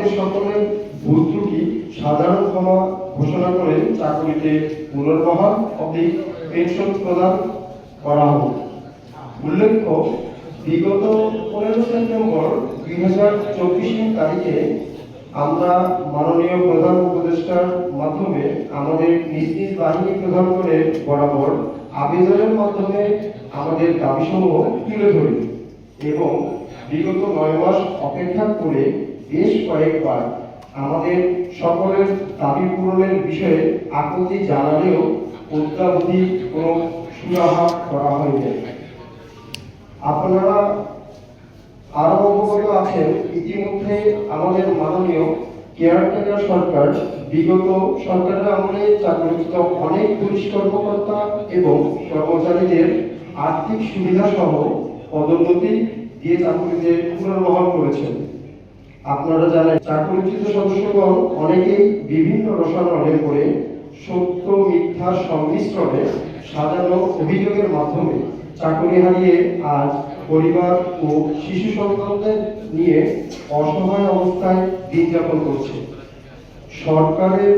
আমাদের সকলের ভুল ত্রুটি সাধারণ ক্ষমা ঘোষণা করে চাকরিতে পুনর্বহাল অবধি পেনশন প্রদান করা হবে। উল্লেখ্য, বিগত 15 সেপ্টেম্বর 2024 তারিখে আমরা মাননীয় প্রধান উপদেষ্টার মাধ্যমে আমাদের নিজ নিজ বাহিনী প্রধানগণের বরাবর আবেদনের মাধ্যমে আমাদের দাবিসমূহ তুলে ধরি এবং বিগত 9 মাস অপেক্ষা করে বেশ কয়েকবার আমাদের সকলের দাবি পূরণের বিষয়ে আপত্তি জানালেও অদ্যাবধি কোনো সুরাহা করা হয়নি। আপনারা আরো অবগত আছেন, ইতিমধ্যে আমাদের মাননীয় কেয়ারটেকার সরকার বিগত সরকারের আমলে চাকরিচ্যুত অনেক পুলিশ কর্মকর্তা এবং কর্মচারীদের আর্থিক সুবিধা সহ পদোন্নতি দিয়ে চাকরিতে পুনর্বহাল করেছেন। আপনারা জানেন, চাকরিচ্যুত সদস্যগণ অনেকেই বিভিন্ন রসায়নে করে সত্য মিথ্যার সংমিশ্রণে সাজানো অভিযোগের মাধ্যমে চাকরি হারিয়ে আজ পরিবার ও শিশু সন্তানদের নিয়ে অসহায় অবস্থায় দিন যাপন করছে। সরকারের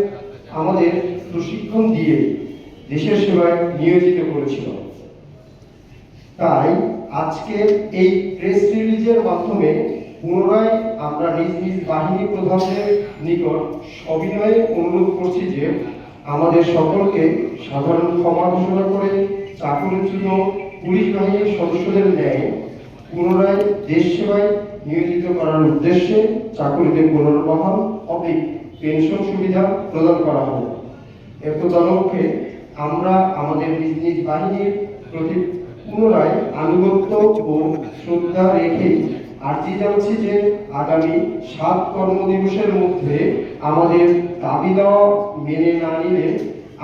আমাদের প্রশিক্ষণ দিয়ে দেশের সেবায় নিয়োজিত করেছিল। তাই আজকের এই প্রেস রিলিজের মাধ্যমে পুনরায় আমরা নিজ নিজ বাহিনী প্রধানদের নিকট সবিনয়ে অনুরোধ করছি যে আমাদের সকলকে সাধারণ ক্ষমা ঘোষণা করে চাকরিচ্যুত পুলিশ বাহিনীর সদস্যদের ন্যায় পুনরায় দেশ সেবায় নিয়োজিত করার উদ্দেশ্যে চাকরিতে পুনর্বহাল অবধি পেনশন সুবিধা প্রদান করা হবে। এর লক্ষ্যে আমরা আমাদের নিজ নিজ বাহিনীর প্রতি পুনরায় আনুগত্য ও শ্রদ্ধা রেখে আর্জি জানাচ্ছি যে আগামী 7 কর্মদিবসের মধ্যে আমাদের দাবি দেওয়া মেনে না নিলে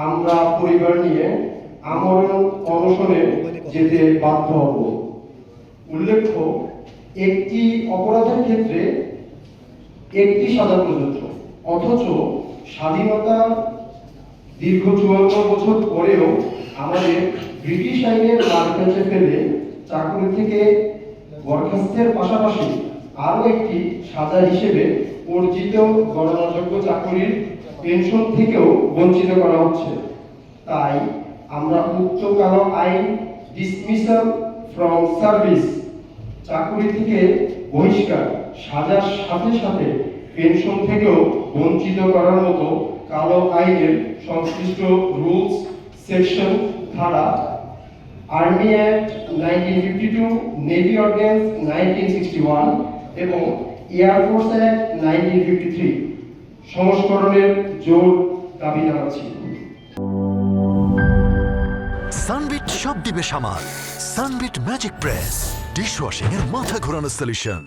আমরা পরিবার নিয়ে আমরণ অনশনে যেতে বাধ্য হব। উল্লেখ্য, একটি অপরাধের ক্ষেত্রে একটি সাজা প্রযোজ্য, অথচ স্বাধীনতা দীর্ঘ 54 বছর পরেও আমাদের ব্রিটিশ আইনের মারপ্যাঁচে ফেলে চাকরি থেকে বরখাস্তের পাশাপাশি আরও একটি সাজা হিসেবে অর্জিত গণনাযোগ্য চাকরির পেনশন থেকেও বঞ্চিত করা হচ্ছে। তাই আমরা উক্ত কালো আইন ডিসমিসাল ফ্রম সার্ভিস, চাকরি থেকে বহিষ্কার, সাজার সাথে সাথে পেনশন থেকেও বঞ্চিত করার মতো কালো আইনের সংশ্লিষ্ট রুলস সেকশন ধারা আর্মি অ্যাক্ট 1952, নেভি অর্ডিন্যান্স 1961 এবং এয়ারফোর্স অ্যাক্ট 1953 সংস্করণের জোর দাবি জানাচ্ছি। সানবিট সব দিবে সামাল। সানবিট ম্যাজিক প্রেস ডিশওয়াশিং এর মাথা ঘোরানো সলিউশন।